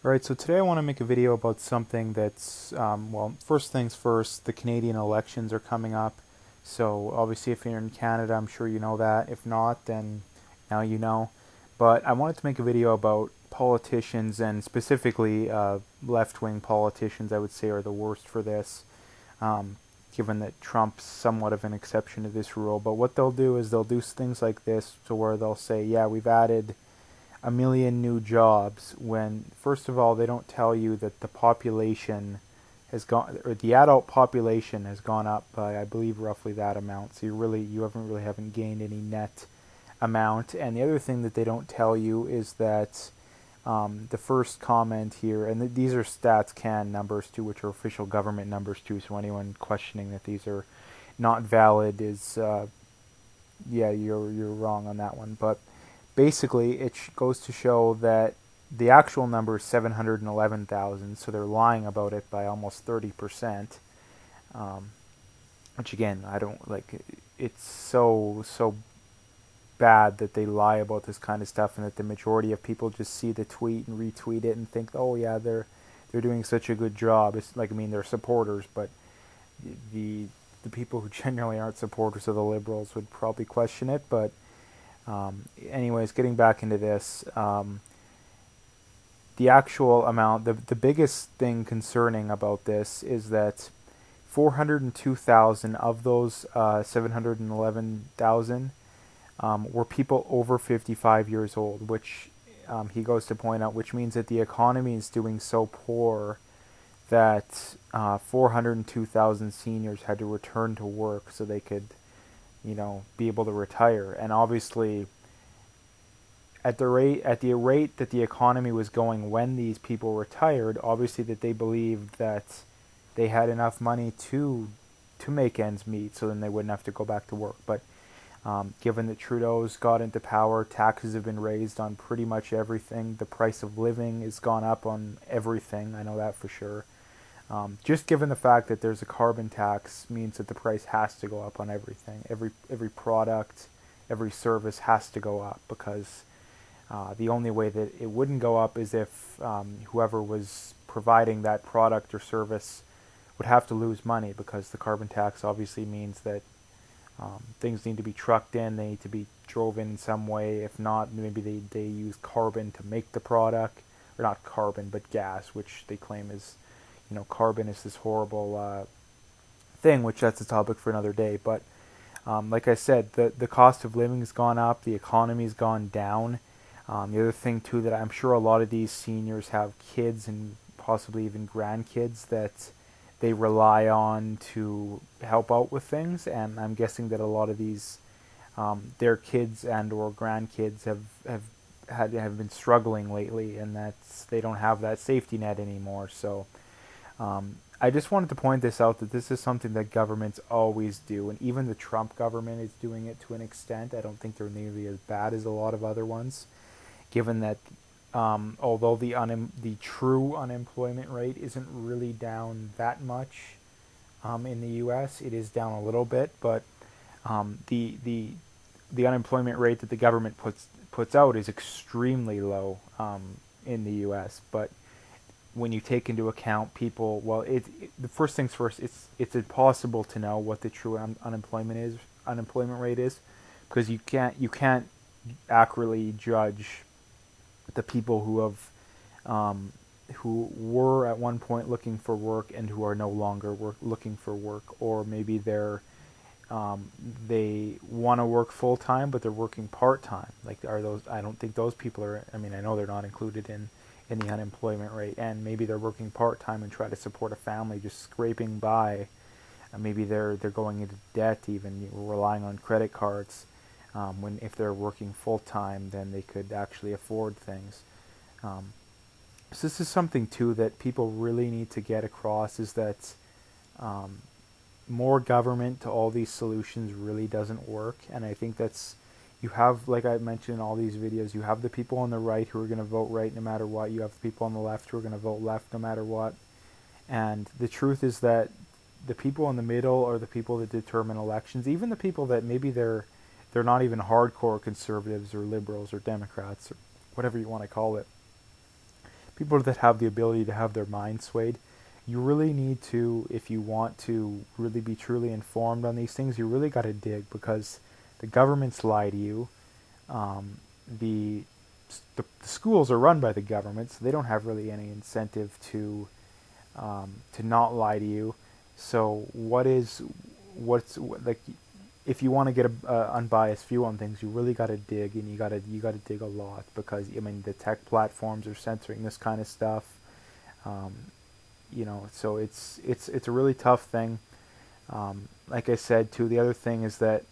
Alright, so today I want to make a video about something that's, first things first, the Canadian elections are coming up. So obviously if you're in Canada, I'm sure you know that. If not, then now you know. But I wanted to make a video about politicians and specifically left-wing politicians, I would say, are the worst for this, um, given that Trump's somewhat of an exception to this rule. But what they'll do is they'll do things like this to where they'll say, yeah, we've added a million new jobs when, first of all, they don't tell you that the population has gone, or the adult population has gone up by, I believe, roughly that amount. So you haven't gained any net amount. And the other thing that they don't tell you is that the first comment here, and these are Stats Can numbers too, which are official government numbers too. So anyone questioning that these are not valid is, yeah, you're wrong on that one. But basically, it goes to show that the actual number is 711,000, so they're lying about it by almost 30%. Um, which again, I don't like. It's so bad that they lie about this kind of stuff, and that the majority of people just see the tweet and retweet it and think, oh yeah, they're doing such a good job. It's like, I mean, they're supporters, but the the people who generally aren't supporters of the Liberals would probably question it, but anyways, getting back into this, the actual amount, the biggest thing concerning about this is that 402,000 of those 711,000 were people over 55 years old, which he goes to point out, which means that the economy is doing so poor that 402,000 seniors had to return to work so they could, be able to retire. And obviously, at the rate that the economy was going when these people retired, obviously that they believed that they had enough money to make ends meet, so then they wouldn't have to go back to work. But given that Trudeau's got into power, taxes have been raised on pretty much everything. The price of living has gone up on everything. I know that for sure. Just given the fact that there's a carbon tax means that the price has to go up on everything. Every product, every service has to go up, because the only way that it wouldn't go up is if whoever was providing that product or service would have to lose money, because the carbon tax obviously means that things need to be trucked in, they need to be drove in some way. If not, maybe they use carbon to make the product, or not carbon, but gas, which they claim is, carbon is this horrible thing, which that's a topic for another day. But like I said, the cost of living has gone up, the economy's gone down. The other thing too, that I'm sure a lot of these seniors have kids and possibly even grandkids that they rely on to help out with things, and I'm guessing that a lot of these their kids and or grandkids have been struggling lately, and they don't have that safety net anymore. So I just wanted to point this out, that this is something that governments always do, and even the Trump government is doing it to an extent. I don't think they're nearly as bad as a lot of other ones, given that although the true unemployment rate isn't really down that much in the U.S., it is down a little bit, but the unemployment rate that the government puts out is extremely low in the U.S. But when you take into account people, the first things first, it's impossible to know what the true unemployment rate is, because you can't accurately judge the people who were at one point looking for work and who are no longer looking for work, or maybe they want to work full time but they're working part time. Like, are those? I don't think those people are. I mean, I know they're not included in the unemployment rate, and maybe they're working part time and try to support a family, just scraping by. Maybe they're going into debt, even relying on credit cards. When if they're working full time, then they could actually afford things. So this is something too that people really need to get across, is that more government to all these solutions really doesn't work. And I think you have, like I mentioned in all these videos, you have the people on the right who are going to vote right no matter what. You have the people on the left who are going to vote left no matter what. And the truth is that the people in the middle are the people that determine elections. Even the people that maybe they're not even hardcore conservatives or liberals or Democrats or whatever you want to call it. people that have the ability to have their mind swayed. You really need to, if you want to really be truly informed on these things, you really got to dig, because the governments lie to you. Um, the, the schools are run by the government, so they don't have really any incentive to not lie to you. So what's like, if you want to get a unbiased view on things, you really got to dig, and you got to dig a lot, because I mean the tech platforms are censoring this kind of stuff. Um, so it's a really tough thing. Like I said too, the other thing is that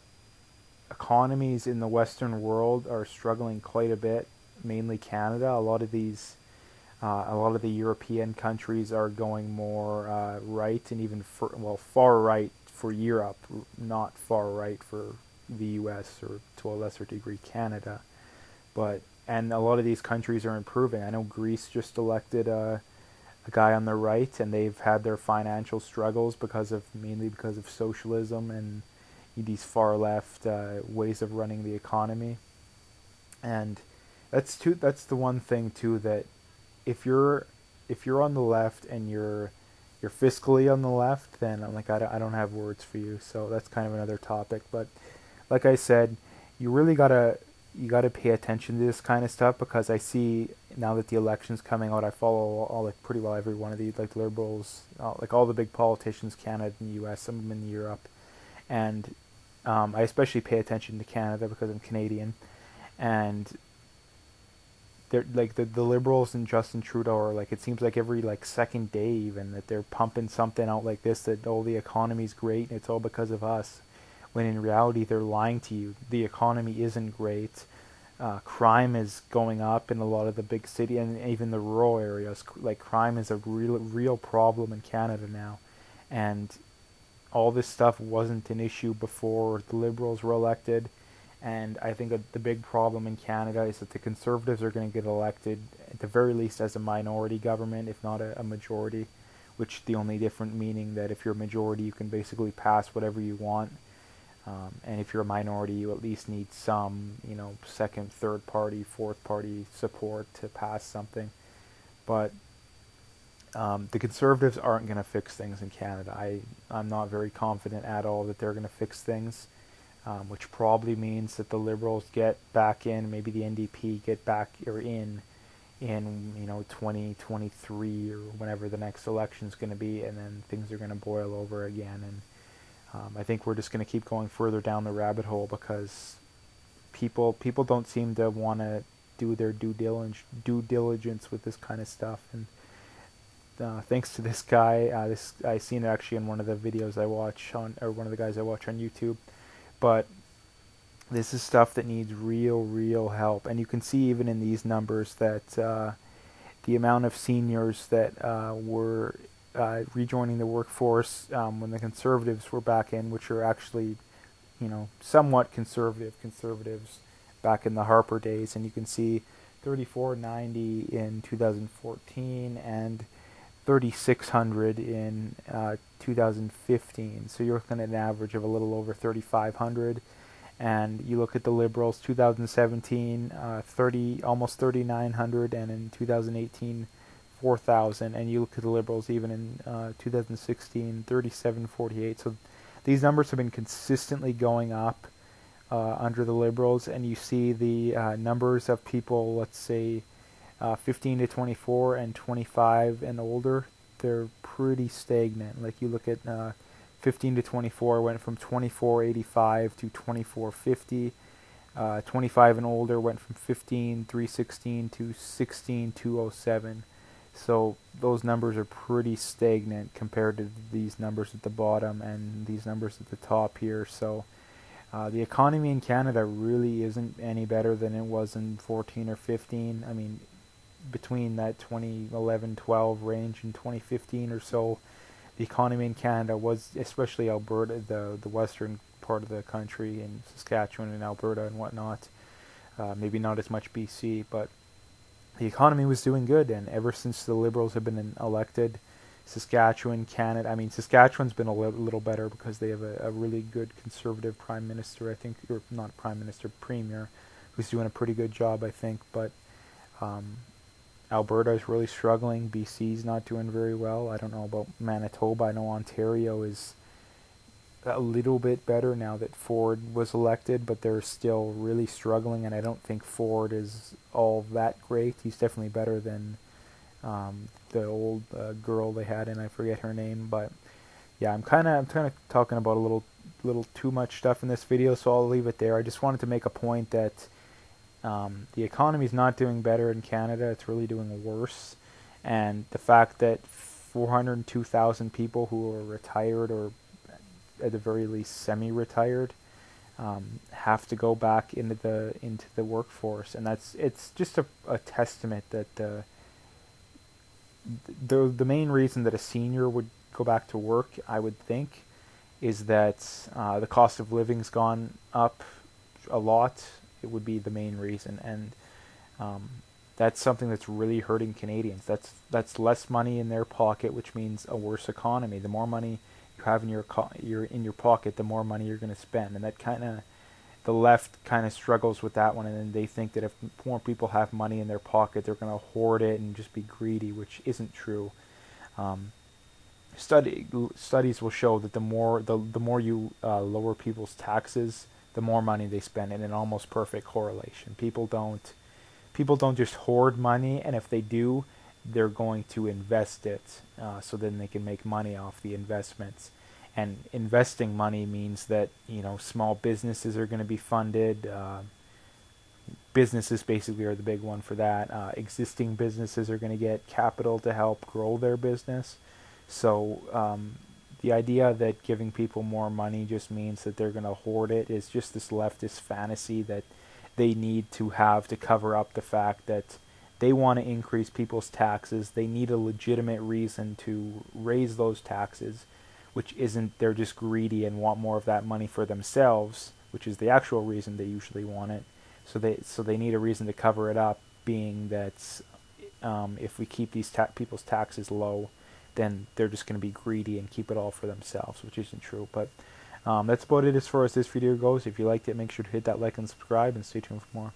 economies in the Western world are struggling quite a bit, mainly Canada. A lot of the European countries are going more right, and even far right for Europe, not far right for the U.S. or to a lesser degree Canada. And a lot of these countries are improving. I know Greece just elected a guy on the right, and they've had their financial struggles mainly because of socialism and these far left ways of running the economy. And that's the one thing too, that if you're on the left and you're fiscally on the left, then I'm like, I don't have words for you. So that's kind of another topic. But like I said, you gotta pay attention to this kind of stuff, because I see now that the election's coming out, I follow all like pretty well every one of these, like liberals, like all the big politicians, Canada and U.S., some of them in Europe, and I especially pay attention to Canada because I'm Canadian, and they're like the liberals and Justin Trudeau are like, it seems like every like second day even, that they're pumping something out like this, that the economy's great and it's all because of us, when in reality they're lying to you. The economy isn't great. Crime is going up in a lot of the big city and even the rural areas. Like, crime is a real problem in Canada now, and all this stuff wasn't an issue before the Liberals were elected. And I think that the big problem in Canada is that the Conservatives are going to get elected, at the very least, as a minority government, if not a majority, which the only different meaning that if you're a majority, you can basically pass whatever you want. And if you're a minority, you at least need some, second, third party, fourth party support to pass something. But the Conservatives aren't going to fix things in Canada. I'm not very confident at all that they're going to fix things, which probably means that the Liberals get back in, maybe the NDP get back or in 2023 or whenever the next election is going to be, and then things are going to boil over again. And I think we're just going to keep going further down the rabbit hole, because people don't seem to want to do their due diligence with this kind of stuff. And thanks to this guy, I seen it actually in one of the videos I watch on, or one of the guys I watch on YouTube. But this is stuff that needs real help, and you can see even in these numbers that the amount of seniors that were rejoining the workforce when the Conservatives were back in, which are actually, somewhat conservatives back in the Harper days, and you can see 3,490 in 2014 and 3,600 in 2015. So you're looking at an average of a little over 3,500. And you look at the Liberals, 2017, almost 3,900, and in 2018, 4,000. And you look at the Liberals even in 2016, 3,748. So these numbers have been consistently going up under the Liberals, and you see the numbers of people, let's say, 15 to 24 and 25 and older, they're pretty stagnant. Like, you look at 15 to 24 went from 2485 to 2450. 25 and older went from 15,316 to 16,207. So those numbers are pretty stagnant compared to these numbers at the bottom and these numbers at the top here. So the economy in Canada really isn't any better than it was in 14 or 15. I mean, between that 2011-12 range and 2015 or so, the economy in Canada was, especially Alberta, the western part of the country, in Saskatchewan and Alberta and whatnot, maybe not as much BC, but the economy was doing good. And ever since the Liberals have been elected, Saskatchewan's been a little better because they have a really good conservative prime minister, I think, or not prime minister, premier, who's doing a pretty good job, I think. But Alberta is really struggling. BC's not doing very well. I don't know about Manitoba. I know Ontario is a little bit better now that Ford was elected, but they're still really struggling, and I don't think Ford is all that great. He's definitely better than the old girl they had, and I forget her name. But yeah, I'm kind of talking about a little too much stuff in this video, so I'll leave it there. I just wanted to make a point that the economy is not doing better in Canada. It's really doing worse, and the fact that 402,000 people who are retired or at the very least semi-retired have to go back into the workforce, and it's just a testament that the main reason that a senior would go back to work, I would think, is that the cost of living's gone up a lot. It would be the main reason, and that's something that's really hurting Canadians. That's less money in their pocket, which means a worse economy. The more money you have in your pocket, the more money you're going to spend, and that kind of the left kind of struggles with that one, and then they think that if more people have money in their pocket, they're going to hoard it and just be greedy, which isn't true. Um, Studies will show that the more you lower people's taxes, the more money they spend, in an almost perfect correlation. People don't just hoard money, and if they do, they're going to invest it, so then they can make money off the investments. And investing money means that small businesses are going to be funded. Businesses basically are the big one for that. Existing businesses are going to get capital to help grow their business. So the idea that giving people more money just means that they're going to hoard it is just this leftist fantasy that they need to have to cover up the fact that they want to increase people's taxes. They need a legitimate reason to raise those taxes, which isn't they're just greedy and want more of that money for themselves, which is the actual reason they usually want it. So they need a reason to cover it up, being that if we keep these people's taxes low, then they're just going to be greedy and keep it all for themselves, which isn't true. But that's about it as far as this video goes. If you liked it, make sure to hit that like and subscribe, and stay tuned for more.